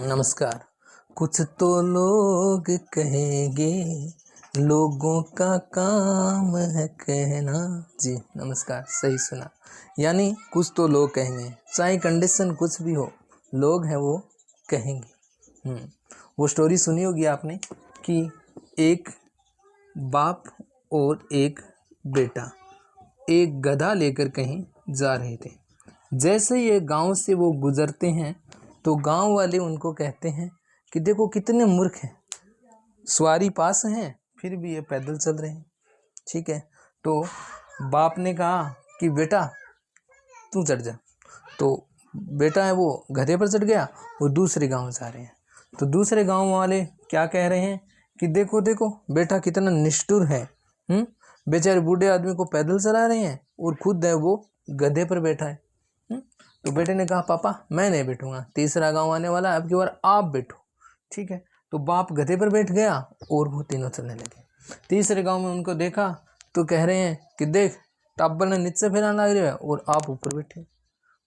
नमस्कार। कुछ तो लोग कहेंगे, लोगों का काम है कहना। जी नमस्कार, सही सुना। यानी कुछ तो लोग कहेंगे, चाहे कंडीशन कुछ भी हो, लोग हैं वो कहेंगे। वो स्टोरी सुनी होगी आपने कि एक बाप और एक बेटा एक गधा लेकर कहीं जा रहे थे। जैसे ये गांव से वो गुजरते हैं तो गांव वाले उनको कहते हैं कि देखो कितने मूर्ख हैं, सवारी पास हैं फिर भी ये पैदल चल रहे हैं। ठीक है, तो बाप ने कहा कि बेटा तू चढ़ जा। तो बेटा है वो गधे पर चढ़ गया। वो दूसरे गांव जा रहे हैं तो दूसरे गांव वाले क्या कह रहे हैं कि देखो देखो बेटा कितना निष्ठुर है। बेचारे बूढ़े आदमी को पैदल चला रहे हैं और खुद है वो गधे पर बैठा है। तो बेटे ने कहा पापा मैं नहीं बैठूंगा, तीसरा गांव आने वाला है, अब की बार आप बैठो। ठीक है, तो बाप गधे पर बैठ गया और वो तीनों चलने लगे। तीसरे गांव में उनको देखा तो कह रहे हैं कि देख टाब्बर ने नीचे फैलाने लग रहा है और आप ऊपर बैठे।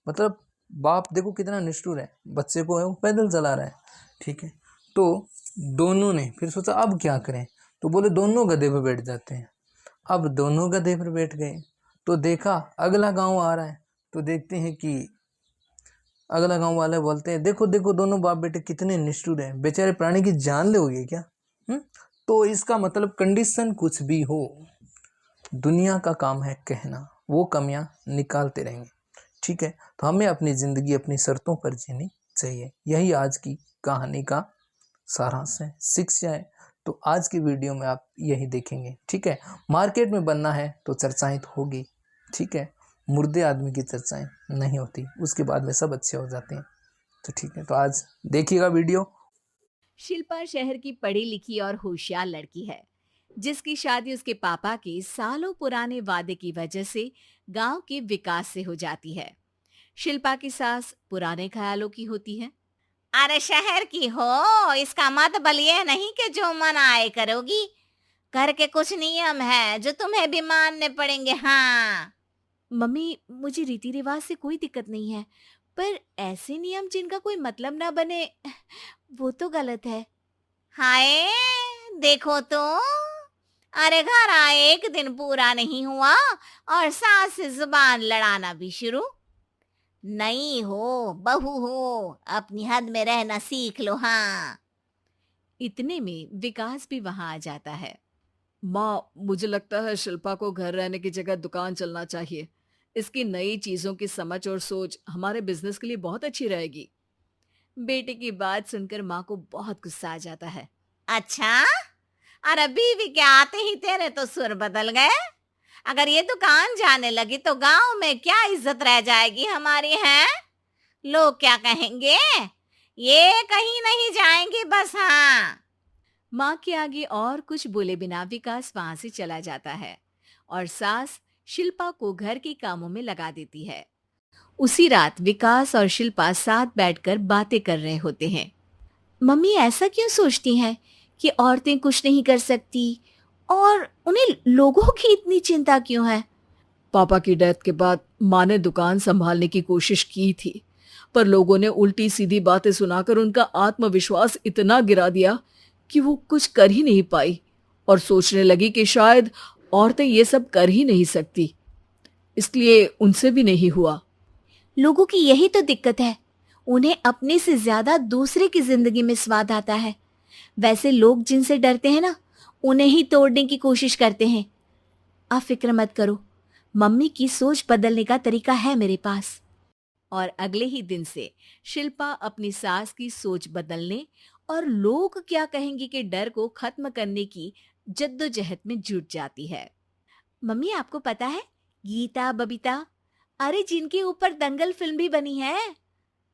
मतलब बाप देखो कितना निष्ठुर है, बच्चे को है वो पैदल चला रहा है। ठीक है, तो दोनों ने फिर सोचा अब क्या करें, तो बोले दोनों गधे पर बैठ जाते हैं। अब दोनों गधे पर बैठ गए तो देखा अगला गांव आ रहा है तो देखते हैं कि अगला गांव वाले बोलते हैं देखो देखो दोनों बाप बेटे कितने निष्ठुर हैं, बेचारे प्राणी की जान लोगे क्या। तो इसका मतलब कंडीशन कुछ भी हो, दुनिया का काम है कहना, वो कमियां निकालते रहेंगे। ठीक है, तो हमें अपनी ज़िंदगी अपनी शर्तों पर जीनी चाहिए। यही आज की कहानी का सारांश है, शिक्षा है। तो आज की वीडियो में आप यही देखेंगे। ठीक है, मार्केट में बनना है तो चर्चाएं तो होगी। ठीक है, मुर्दे आदमी की चर्चाएं नहीं होती, उसके बाद में सब अच्छे हो जाते हैं। तो ठीक है, तो आज देखिएगा वीडियो। शिल्पा शहर की पढ़ी लिखी और होशियार लड़की है, जिसकी शादी उसके पापा के सालों पुराने वादे की वजह से गांव के विकास से हो जाती है। शिल्पा की सास पुराने ख्यालों की होती है। अरे शहर की हो, इसका मतलब ये नहीं कि जो मन आए करोगी। घर के कुछ नियम है जो तुम्हें भी मानने पड़ेंगे। हाँ मम्मी, मुझे रीति रिवाज से कोई दिक्कत नहीं है, पर ऐसे नियम जिनका कोई मतलब ना बने, वो तो गलत है। हाय देखो तो, अरे घर आए एक दिन पूरा नहीं हुआ और सास से जुबान लड़ाना भी शुरू। नहीं हो बहू हो, अपनी हद में रहना सीख लो। हाँ इतने में विकास भी वहां आ जाता है। माँ, मुझे लगता है शिल्पा को घर रहने की जगह दुकान चलना चाहिए। इसकी नई चीजों की समझ और सोच हमारे बिजनेस के लिए बहुत अच्छी रहेगी। बेटे की बात सुनकर माँ को बहुत गुस्सा आ जाता है। अच्छा, अरे बीवी के आते ही तेरे तो सुर बदल गए। अगर ये दुकान जाने लगी तो गांव में क्या इज्जत रह जाएगी हमारी। है लोग क्या कहेंगे, ये कहीं नहीं जाएंगी बस। हाँ माँ के आगे और कुछ बोले बिना विकास वहां से चला जाता है और सास शिल्पा को घर के कामों में लगा देती है। उसी रात विकास और शिल्पा साथ बैठकर बातें कर रहे होते हैं। मम्मी ऐसा क्यों सोचती हैं कि औरतें कुछ नहीं कर सकती, और उन्हें लोगों की इतनी चिंता क्यों है? पापा की डेथ के बाद माँ ने दुकान संभालने की कोशिश की थी, पर लोगों ने उल्टी सीधी बातें सुनाकर उनका आत्मविश्वास इतना गिरा दिया कि वो कुछ कर ही नहीं पाई और सोचने लगी कि शायद औरतें ये सब कर ही नहीं सकती, इसलिए उनसे भी नहीं हुआ। लोगों की यही तो दिक्कत है, उन्हें अपने से ज्यादा दूसरे की जिंदगी में स्वाद आता है। वैसे लोग जिनसे डरते हैं ना, उन्हें ही तोड़ने की कोशिश करते हैं। आप फिक्र मत करो, मम्मी की सोच बदलने का तरीका है मेरे पास। और अगले ही दिन से शिल्पा अपनी सास की सोच बदलने और लोग क्या कहेंगे के डर को खत्म करने की जद्दोजहद में जुट जाती है। मम्मी आपको पता है, गीता बबीता, अरे जिनके ऊपर दंगल फिल्म भी बनी है।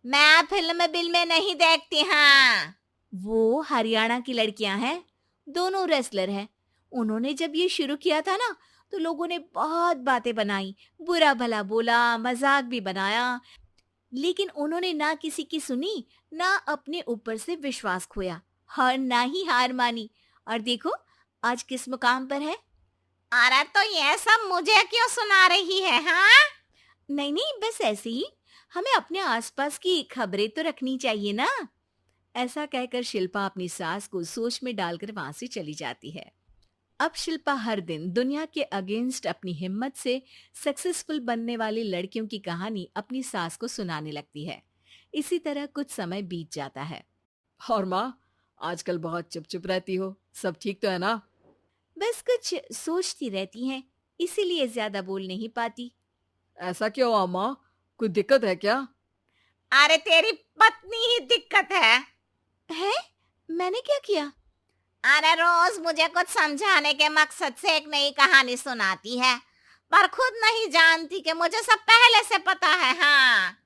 मैं फिल्म बिल में नहीं देखती। हाँ वो हरियाणा की लड़कियां हैं, दोनों रेसलर हैं। उन्होंने जब ये शुरू किया था ना, तो लोगों ने बहुत बातें बनाई, बुरा भला बोला, मजाक भी बनाया, लेकिन उन्होंने ना किसी की सुनी, ना अपने ऊपर से विश्वास खोया और ना ही हार मानी। और देखो आज किस मुकाम पर है। अरे तो ये सब मुझे क्यों सुना रही है? हाँ नहीं नहीं, बस ऐसे ही, हमें अपने आसपास की खबरें तो रखनी चाहिए ना। ऐसा कहकर शिल्पा अपनी सास को सोच में डालकर वहां से चली जाती है। अब शिल्पा हर दिन दुनिया के अगेंस्ट अपनी हिम्मत से सक्सेसफुल बनने वाली लड़कियों की कहानी अपनी सास को सुनाने लगती है। इसी तरह कुछ समय बीत जाता है। और माँ, आजकल बहुत चुप चुप रहती हो, सब ठीक तो है ना? बस कुछ सोचती रहती हैं, इसीलिए ज्यादा बोल नहीं पाती। ऐसा क्यों हुआ माँ, कोई दिक्कत है क्या? अरे तेरी पत्नी ही दिक्कत है। है? मैंने क्या किया? अरे रोज मुझे कुछ समझाने के मकसद से एक नई कहानी सुनाती है, पर खुद नहीं जानती कि मुझे सब पहले से पता है। हाँ,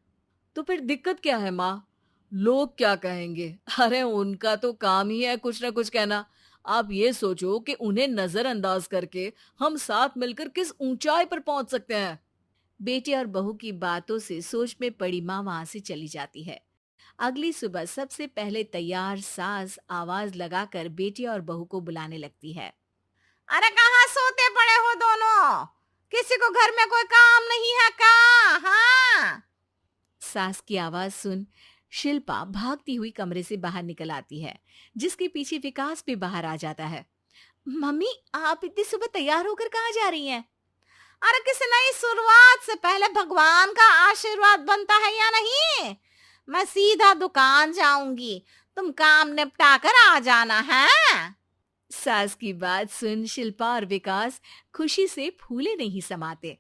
तो फिर दिक्कत क्या है माँ? लोग क्या कहेंगे? अरे उनका तो काम ही है कुछ ना कुछ कहना। आप ये सोचो कि उन्हें नजरअंदाज करके हम साथ मिलकर किस ऊंचाई पर पहुंच सकते हैं। बेटे और बहू की बातों से सोच में पड़ी माँ वहां से चली जाती है। अगली सुबह सबसे पहले तैयार सास आवाज लगाकर बेटे और बहू को बुलाने लगती है। अरे कहाँ सोते पड़े हो दोनों? किसी को घर में कोई काम नहीं है का? हाँ, सास की आवाज सुन शिल्पा भागती हुई कमरे से बाहर निकल आती है, जिसके पीछे विकास भी बाहर आ जाता है। मम्मी, आप इतनी सुबह तैयार होकर कहाँ जा रही हैं? अरे किसी नई शुरुआत से पहले भगवान का आशीर्वाद बनता है या नहीं? मैं सीधा दुकान जाऊंगी, तुम काम निपटा कर आ जाना है। सास की बात सुन शिल्पा और विकास खुशी से फूले नहीं समाते।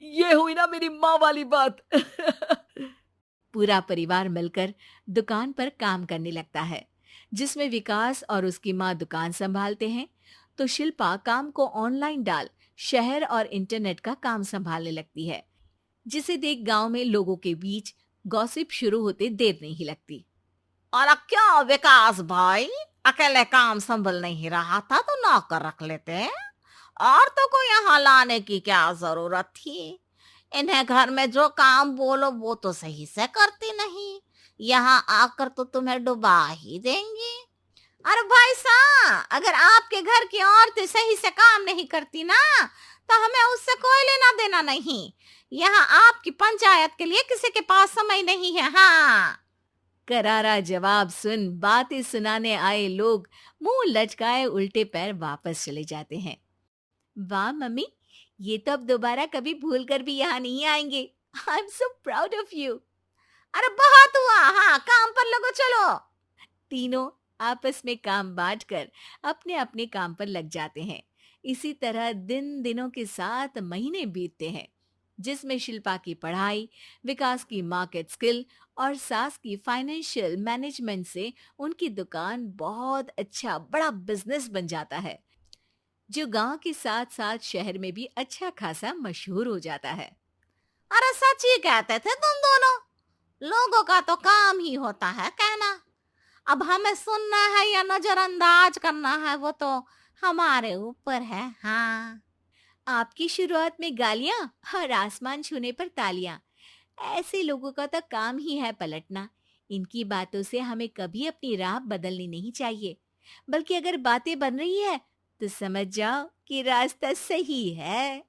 ये हुई ना मेरी माँ वाली बात। पूरा परिवार मिलकर दुकान पर काम करने लगता है, जिसमें विकास और उसकी माँ दुकान संभालते हैं, तो शिल्पा काम को ऑनलाइन डाल शहर और इंटरनेट का काम संभालने लगती है, जिसे देख गांव में लोगों के बीच गॉसिप शुरू होते देर नहीं लगती। और क्या विकास भाई, अकेले काम संभल नहीं रहा था तो नौकर रख लेते, और तो को यहाँ लाने की क्या जरूरत थी? इन्हें घर में जो काम बोलो वो तो सही से करती नहीं, यहाँ आकर तो तुम्हें डुबा ही देंगी। अरे भाई साहब, अगर आपके घर की औरतें सही से काम नहीं करती ना, तो हमें उससे कोई लेना देना नहीं। यहाँ आपकी पंचायत के लिए किसी के पास समय नहीं है। हाँ, करारा जवाब सुन बातें सुनाने आए लोग मुंह लटकाए उल्टे पैर वापस चले जाते हैं। वाह मम्मी, ये तो अब दोबारा कभी भूल कर भी यहाँ नहीं आएंगे। I am so proud of you. अरे बहुत हुआ, हाँ काम पर लगो चलो। तीनों आपस में काम बांटकर अपने अपने काम पर लग जाते हैं। इसी तरह दिनों के साथ महीने बीतते हैं, जिसमें शिल्पा की पढ़ाई, विकास की मार्केट स्किल और सास की फाइनेंशियल मैनेजमेंट से उनकी दुकान बहुत अच्छा बड़ा बिजनेस बन जाता है, जो गांव के साथ साथ शहर में भी अच्छा खासा मशहूर हो जाता है। अरे सच ही कहते थे तुम दोनों, लोगों का तो काम ही होता है कहना। अब हमें सुनना है या नजरअंदाज करना है वो तो हमारे ऊपर है। हाँ, आपकी शुरुआत में गालियां और आसमान छूने पर तालियां, ऐसे लोगों का तो काम ही है पलटना। इनकी बातों से हमें कभी अपनी राह बदलनी नहीं चाहिए, बल्कि अगर बातें बन रही है तो समझ जाओ कि रास्ता सही है।